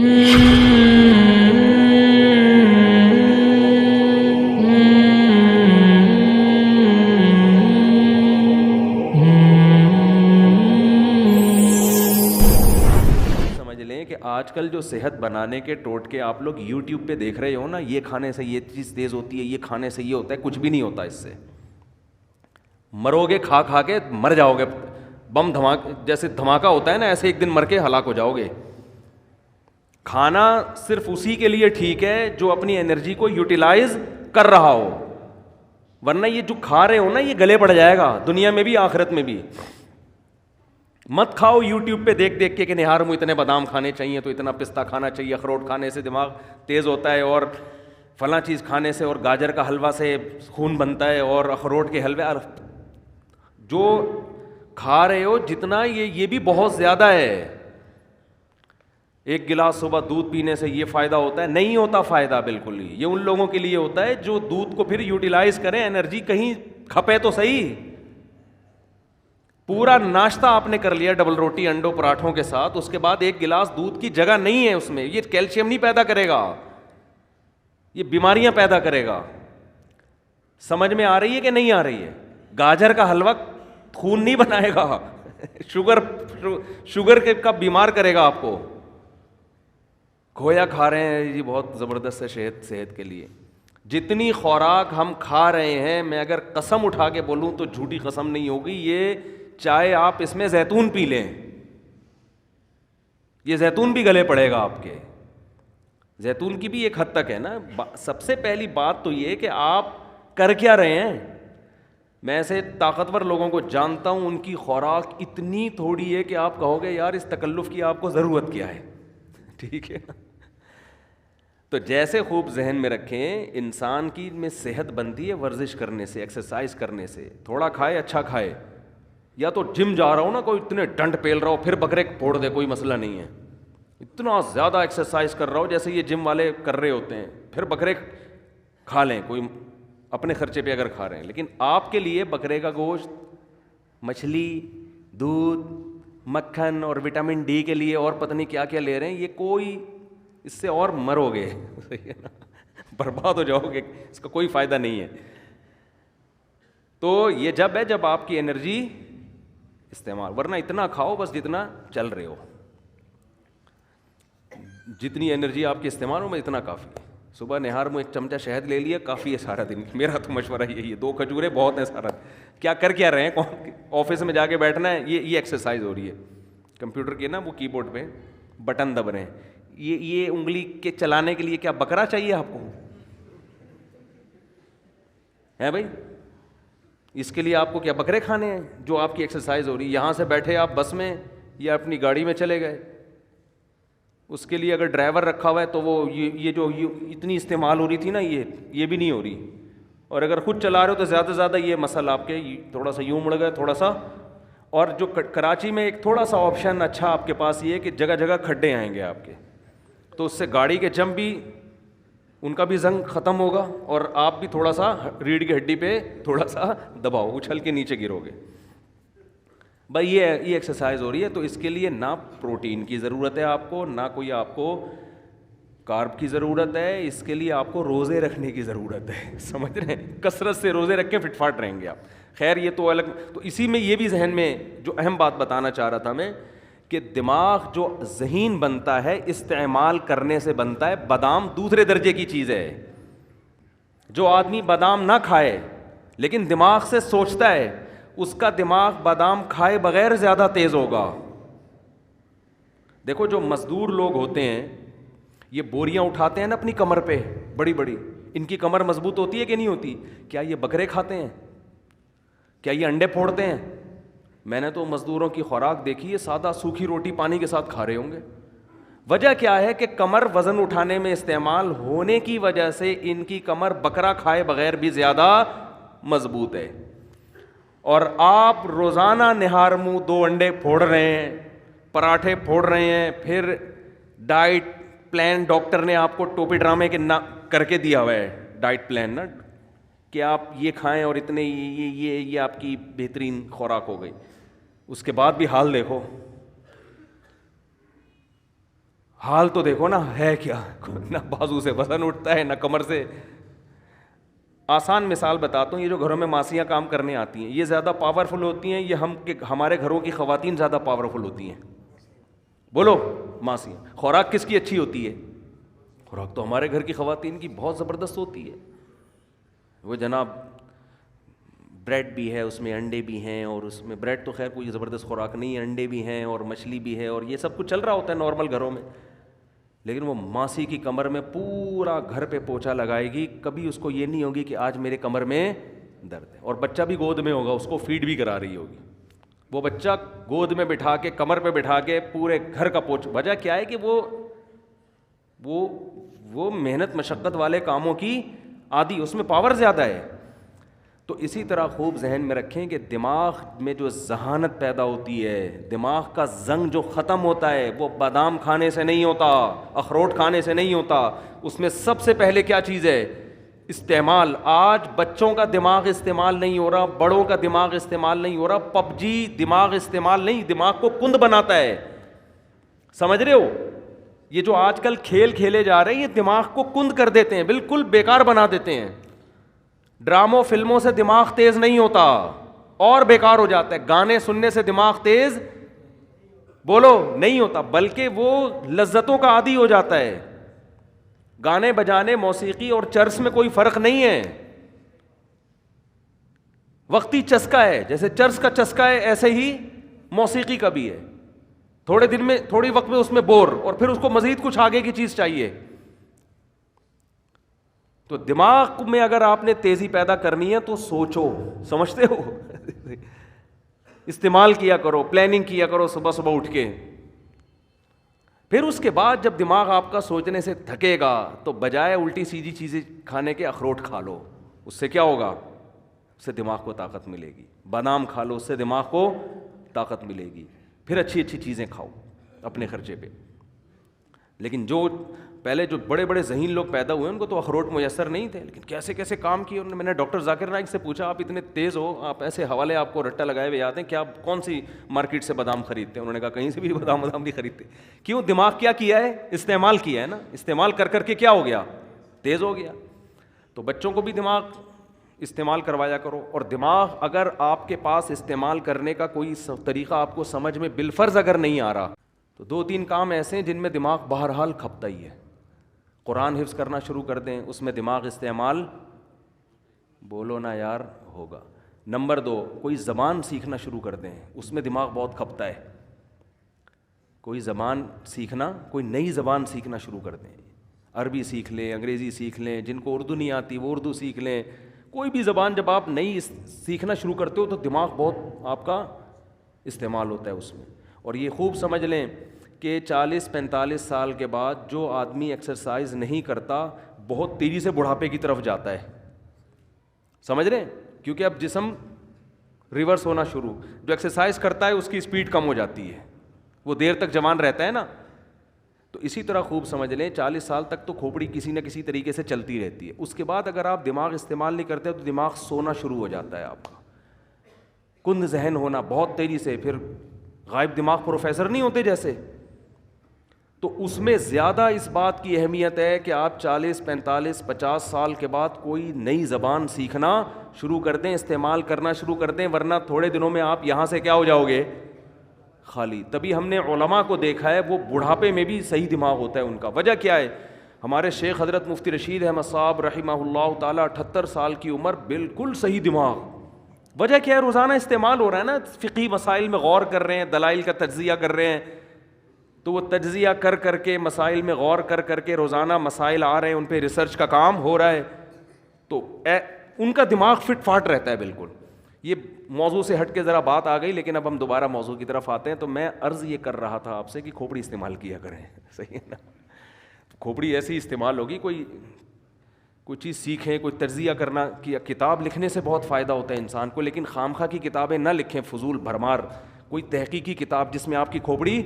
آج کل جو صحت بنانے کے ٹوٹکے آپ لوگ یوٹیوب پہ دیکھ رہے ہو نا، یہ کھانے سے یہ چیز تیز ہوتی ہے، یہ کھانے سے یہ ہوتا ہے، کچھ بھی نہیں ہوتا اس سے. مرو گے کھا کھا کے، مر جاؤ گے. بم دھماکہ جیسے دھماکہ ہوتا ہے نا، ایسے ایک دن مر کے ہلاک ہو جاؤ گے. کھانا صرف اسی کے لیے ٹھیک ہے جو اپنی انرجی کو یوٹیلائز کر رہا ہو، ورنہ یہ جو کھا رہے ہو نا یہ گلے پڑ جائے گا دنیا میں بھی آخرت میں بھی. مت کھاؤ یوٹیوب پہ دیکھ دیکھ کے کہ نہار منہ اتنے بادام کھانے چاہیے تو اتنا پستہ کھانا چاہیے، اخروٹ کھانے سے دماغ تیز ہوتا ہے، اور فلاں چیز کھانے سے اور گاجر کا حلوہ سے خون بنتا ہے، اور اخروٹ کے حلوے. جو کھا رہے ہو جتنا یہ بھی بہت زیادہ ہے. ایک گلاس صبح دودھ پینے سے یہ فائدہ ہوتا ہے؟ نہیں ہوتا فائدہ بالکل ہی. یہ ان لوگوں کے لیے ہوتا ہے جو دودھ کو پھر یوٹیلائز کریں، انرجی کہیں کھپے تو صحیح. پورا ناشتہ آپ نے کر لیا ڈبل روٹی انڈوں پراٹھوں کے ساتھ، اس کے بعد ایک گلاس دودھ کی جگہ نہیں ہے اس میں، یہ کیلشیم نہیں پیدا کرے گا، یہ بیماریاں پیدا کرے گا. سمجھ میں آ رہی ہے کہ نہیں آ رہی ہے؟ گاجر کا حلوہ خون نہیں بنائے گا، شوگر کا بیمار کرے گا آپ کو. کھویا کھا رہے ہیں جی، بہت زبردست ہے صحت کے لیے. جتنی خوراک ہم کھا رہے ہیں، میں اگر قسم اٹھا کے بولوں تو جھوٹی قسم نہیں ہوگی، یہ چاہے آپ اس میں زیتون پی لیں، یہ زیتون بھی گلے پڑے گا آپ کے. زیتون کی بھی ایک حد تک ہے نا. سب سے پہلی بات تو یہ کہ آپ کر کیا رہے ہیں. میں ایسے طاقتور لوگوں کو جانتا ہوں، ان کی خوراک اتنی تھوڑی ہے کہ آپ کہو گے یار اس تکلف کی آپ کو ضرورت کیا ہے. ٹھیک ہے. تو جیسے خوب ذہن میں رکھیں، انسان کی میں صحت بنتی ہے ورزش کرنے سے، ایکسرسائز کرنے سے. تھوڑا کھائے اچھا کھائے، یا تو جم جا رہا ہو نا، کوئی اتنے ڈنڈ پیل رہا ہو پھر بکرے پھوڑ دے، کوئی مسئلہ نہیں ہے. اتنا زیادہ ایکسرسائز کر رہا ہو جیسے یہ جم والے کر رہے ہوتے ہیں، پھر بکرے کھا لیں، کوئی اپنے خرچے پہ اگر کھا رہے ہیں. لیکن آپ کے لیے بکرے کا گوشت، مچھلی، دودھ، مکھن اور وٹامن ڈی کے لیے اور پتہ نہیں کیا کیا لے رہے ہیں، یہ کوئی اس سے اور مرو گے، برباد ہو جاؤ گے، اس کا کوئی فائدہ نہیں ہے. تو یہ جب ہے جب آپ کی انرجی استعمال، ورنہ اتنا کھاؤ بس جتنا چل رہے ہو، جتنی انرجی آپ کی استعمال ہو میں اتنا کافی. صبح نہار میں ایک چمچہ شہد لے لیا، کافی ہے سارا دن. میرا تو مشورہ یہی ہے، 2 کھجوریں بہت ہیں سارا. کیا رہے ہیں، آفس میں جا کے بیٹھنا ہے، یہ ایکسرسائز ہو رہی ہے. کمپیوٹر کے نا وہ کی بورڈ پہ بٹن دب رہے ہیں، یہ انگلی کے چلانے کے لیے کیا بکرا چاہیے آپ کو ہے بھائی؟ اس کے لیے آپ کو کیا بکرے کھانے ہیں جو آپ کی ایکسرسائز ہو رہی ہے؟ یہاں سے بیٹھے آپ بس میں یا اپنی گاڑی میں چلے گئے، اس کے لیے اگر ڈرائیور رکھا ہوا ہے تو وہ یہ جو اتنی استعمال ہو رہی تھی نا، یہ بھی نہیں ہو رہی. اور اگر خود چلا رہے ہو تو زیادہ سے زیادہ یہ مسل آپ کے تھوڑا سا یوں مڑ گئے تھوڑا سا. اور جو کراچی میں ایک تھوڑا سا آپشن اچھا آپ کے پاس یہ ہے کہ جگہ جگہ کھڈے آئیں گے آپ کے، تو اس سے گاڑی کے جم بھی ان کا بھی زنگ ختم ہوگا، اور آپ بھی تھوڑا سا ریڑھ کی ہڈی پہ تھوڑا سا دباؤ، اچھل کے نیچے گرو گے. بھائی یہ ایکسرسائز ہو رہی ہے، تو اس کے لیے نہ پروٹین کی ضرورت ہے آپ کو، نہ کوئی آپ کو کارب کی ضرورت ہے. اس کے لیے آپ کو روزے رکھنے کی ضرورت ہے. سمجھ رہے ہیں؟ کثرت سے روزے رکھ کے فٹ فاٹ رہیں گے آپ. خیر یہ تو الگ. تو اسی میں یہ بھی ذہن میں جو اہم بات بتانا چاہ رہا تھا میں، کہ دماغ جو ذہین بنتا ہے استعمال کرنے سے بنتا ہے. بادام دوسرے درجے کی چیز ہے. جو آدمی بادام نہ کھائے لیکن دماغ سے سوچتا ہے، اس کا دماغ بادام کھائے بغیر زیادہ تیز ہوگا. دیکھو جو مزدور لوگ ہوتے ہیں، یہ بوریاں اٹھاتے ہیں نا اپنی کمر پہ بڑی بڑی، ان کی کمر مضبوط ہوتی ہے کہ نہیں ہوتی؟ کیا یہ بکرے کھاتے ہیں؟ کیا یہ انڈے پھوڑتے ہیں؟ میں نے تو مزدوروں کی خوراک دیکھی ہے، سادہ سوکھی روٹی پانی کے ساتھ کھا رہے ہوں گے. وجہ کیا ہے کہ کمر وزن اٹھانے میں استعمال ہونے کی وجہ سے ان کی کمر بکرا کھائے بغیر بھی زیادہ مضبوط ہے. اور آپ روزانہ نہار منہ 2 انڈے پھوڑ رہے ہیں، پراٹھے پھوڑ رہے ہیں، پھر ڈائٹ پلان ڈاکٹر نے آپ کو ٹوپی ڈرامے کے کر کے دیا ہوا ہے ڈائٹ پلان نا، کہ آپ یہ کھائیں اور اتنے یہ آپ کی بہترین خوراک ہو گئی. اس کے بعد بھی حال دیکھو، حال تو دیکھو نا ہے کیا, نہ بازو سے وزن اٹھتا ہے نہ کمر سے. آسان مثال بتاتا ہوں, یہ جو گھروں میں ماسیاں کام کرنے آتی ہیں یہ زیادہ پاورفل ہوتی ہیں, یہ ہمارے گھروں کی خواتین زیادہ پاورفل ہوتی ہیں؟ بولو. ماسیاں. خوراک کس کی اچھی ہوتی ہے؟ خوراک تو ہمارے گھر کی خواتین کی بہت زبردست ہوتی ہے. وہ جناب بریڈ بھی ہے اس میں, انڈے بھی ہیں, اور اس میں بریڈ تو خیر کوئی زبردست خوراک نہیں ہے, انڈے بھی ہیں اور مچھلی بھی ہے اور یہ سب کچھ چل رہا ہوتا ہے نارمل گھروں میں. لیکن وہ ماسی کی کمر میں پورا گھر پہ پوچھا لگائے گی, کبھی اس کو یہ نہیں ہوگی کہ آج میرے کمر میں درد ہے. اور بچہ بھی گود میں ہوگا, اس کو فیڈ بھی کرا رہی ہوگی. وہ بچہ گود میں بٹھا کے کمر پہ بٹھا کے پورے گھر کا پوچھ. وجہ کیا ہے کہ وہ محنت مشقت والے کاموں کی عادی, اس میں پاور زیادہ ہے. تو اسی طرح خوب ذہن میں رکھیں کہ دماغ میں جو ذہانت پیدا ہوتی ہے, دماغ کا زنگ جو ختم ہوتا ہے وہ بادام کھانے سے نہیں ہوتا, اخروٹ کھانے سے نہیں ہوتا. اس میں سب سے پہلے کیا چیز ہے؟ استعمال. آج بچوں کا دماغ استعمال نہیں ہو رہا, بڑوں کا دماغ استعمال نہیں ہو رہا. پب جی دماغ استعمال نہیں, دماغ کو کند بناتا ہے. سمجھ رہے ہو؟ یہ جو آج کل کھیل کھیلے جا رہے ہیں یہ دماغ کو کند کر دیتے ہیں, بالکل بیکار بنا دیتے ہیں. ڈراموں فلموں سے دماغ تیز نہیں ہوتا اور بیکار ہو جاتا ہے. گانے سننے سے دماغ تیز بولو نہیں ہوتا, بلکہ وہ لذتوں کا عادی ہو جاتا ہے. گانے بجانے, موسیقی اور چرس میں کوئی فرق نہیں ہے, وقتی چسکا ہے. جیسے چرس کا چسکا ہے ایسے ہی موسیقی کا بھی ہے. تھوڑے دن میں, تھوڑی وقت میں اس میں بور, اور پھر اس کو مزید کچھ آگے کی چیز چاہیے. تو دماغ میں اگر آپ نے تیزی پیدا کرنی ہے تو سوچو, سمجھتے ہو, استعمال کیا کرو, پلاننگ کیا کرو صبح صبح اٹھ کے. پھر اس کے بعد جب دماغ آپ کا سوچنے سے تھکے گا تو بجائے الٹی سیدھی چیزیں کھانے کے اخروٹ کھا لو. اس سے کیا ہوگا؟ اس سے دماغ کو طاقت ملے گی. بادام کھا لو, اس سے دماغ کو طاقت ملے گی. پھر اچھی اچھی چیزیں کھاؤ اپنے خرچے پہ. لیکن جو پہلے جو بڑے بڑے ذہین لوگ پیدا ہوئے ان کو تو اخروٹ میسر نہیں تھے, لیکن کیسے کیسے کام کیے انہوں نے. میں نے ڈاکٹر ذاکر نائک سے پوچھا, آپ اتنے تیز ہو, آپ ایسے حوالے آپ کو رٹا لگائے ہوئے یاد ہیں, کیا کون سی مارکیٹ سے بادام خریدتے ہیں؟ انہوں نے کہا کہیں سے بھی بادام نہیں خریدتے. کیوں؟ دماغ کیا کیا ہے؟ استعمال کیا ہے نا. استعمال کر کر کے کیا ہو گیا؟ تیز ہو گیا. تو بچوں کو بھی دماغ استعمال کروایا کرو. اور دماغ اگر آپ کے پاس استعمال کرنے کا کوئی طریقہ آپ کو سمجھ میں بالفرض اگر نہیں آ رہا تو 2-3 کام ایسے ہیں جن میں دماغ بہرحال کھپتا ہی ہے. قرآن حفظ کرنا شروع کر دیں, اس میں دماغ استعمال بولو نا یار ہوگا. نمبر 2, کوئی زبان سیکھنا شروع کر دیں, اس میں دماغ بہت کھپتا ہے. کوئی زبان سیکھنا, کوئی نئی زبان سیکھنا شروع کر دیں. عربی سیکھ لیں, انگریزی سیکھ لیں, جن کو اردو نہیں آتی وہ اردو سیکھ لیں. کوئی بھی زبان جب آپ نئی سیکھنا شروع کرتے ہو تو دماغ بہت آپ کا استعمال ہوتا ہے اس میں. اور یہ خوب سمجھ لیں کہ 40-45 سال کے بعد جو آدمی ایکسرسائز نہیں کرتا بہت تیزی سے بڑھاپے کی طرف جاتا ہے. سمجھ رہے ہیں؟ کیونکہ اب جسم ریورس ہونا شروع, جو ایکسرسائز کرتا ہے اس کی اسپیڈ کم ہو جاتی ہے, وہ دیر تک جوان رہتا ہے نا. تو اسی طرح خوب سمجھ لیں 40 سال تک تو کھوپڑی کسی نہ کسی طریقے سے چلتی رہتی ہے. اس کے بعد اگر آپ دماغ استعمال نہیں کرتے تو دماغ سونا شروع ہو جاتا ہے آپ کا, کند ذہن ہونا بہت تیزی سے. پھر غائب دماغ پروفیسر نہیں ہوتے جیسے, تو اس میں زیادہ اس بات کی اہمیت ہے کہ آپ 40-45-50 سال کے بعد کوئی نئی زبان سیکھنا شروع کر دیں, استعمال کرنا شروع کر دیں, ورنہ تھوڑے دنوں میں آپ یہاں سے کیا ہو جاؤ گے؟ خالی. تبھی ہم نے علماء کو دیکھا ہے وہ بڑھاپے میں بھی صحیح دماغ ہوتا ہے ان کا. وجہ کیا ہے؟ ہمارے شیخ حضرت مفتی رشید احمد صاحب رحمہ اللہ تعالیٰ 78 سال کی عمر, بالکل صحیح دماغ. وجہ کیا ہے؟ روزانہ استعمال ہو رہا ہے نا, فقہی مسائل میں غور کر رہے ہیں, دلائل کا تجزیہ کر رہے ہیں, تو وہ تجزیہ کر کر کے مسائل میں غور کر کر کے روزانہ مسائل آ رہے ہیں, ان پہ ریسرچ کا کام ہو رہا ہے, تو ان کا دماغ فٹ فاٹ رہتا ہے بالکل. یہ موضوع سے ہٹ کے ذرا بات آ گئی, لیکن اب ہم دوبارہ موضوع کی طرف آتے ہیں. تو میں عرض یہ کر رہا تھا آپ سے کہ کھوپڑی استعمال کیا کریں, صحیح ہے نا. کھوپڑی ایسی استعمال ہوگی, کوئی چیز سیکھیں, کوئی تجزیہ کرنا, کہ کتاب لکھنے سے بہت فائدہ ہوتا ہے انسان کو, لیکن خامخواہ کی کتابیں نہ لکھیں فضول بھرمار. کوئی تحقیقی کتاب جس میں آپ کی کھوپڑی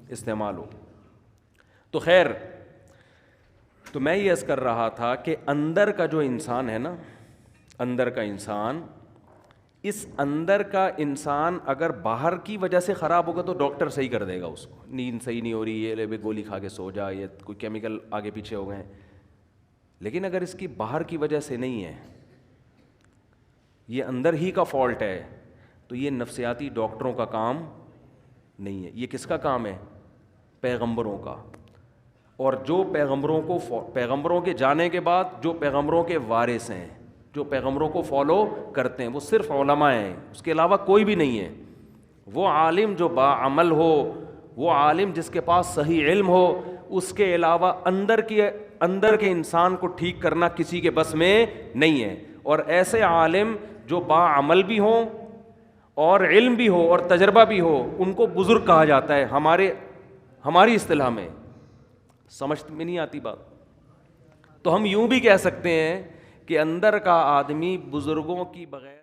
استعمال ہو. تو خیر, تو میں یہ عرض کر رہا تھا کہ اندر کا جو انسان ہے نا, اندر کا انسان اس اندر کا انسان اگر باہر کی وجہ سے خراب ہوگا تو ڈاکٹر صحیح کر دے گا اس کو, نیند صحیح نہیں ہو رہی, یہ لے گولی کھا کے سو جا, یہ کوئی کیمیکل آگے پیچھے ہو گئے ہیں. لیکن اگر اس کی باہر کی وجہ سے نہیں ہے, یہ اندر ہی کا فالٹ ہے, تو یہ نفسیاتی ڈاکٹروں کا کام نہیں ہے, یہ کس کا کام ہے؟ پیغمبروں کا. اور جو پیغمبروں کے جانے کے بعد جو پیغمبروں کے وارث ہیں, جو پیغمبروں کو فالو کرتے ہیں, وہ صرف علماء ہیں, اس کے علاوہ کوئی بھی نہیں ہے. وہ عالم جو باعمل ہو, وہ عالم جس کے پاس صحیح علم ہو, اس کے علاوہ اندر کے انسان کو ٹھیک کرنا کسی کے بس میں نہیں ہے. اور ایسے عالم جو باعمل بھی ہوں اور علم بھی ہو اور تجربہ بھی ہو, ان کو بزرگ کہا جاتا ہے ہماری اصطلاح میں. سمجھ میں نہیں آتی بات؟ تو ہم یوں بھی کہہ سکتے ہیں کہ اندر کا آدمی بزرگوں کی بغیر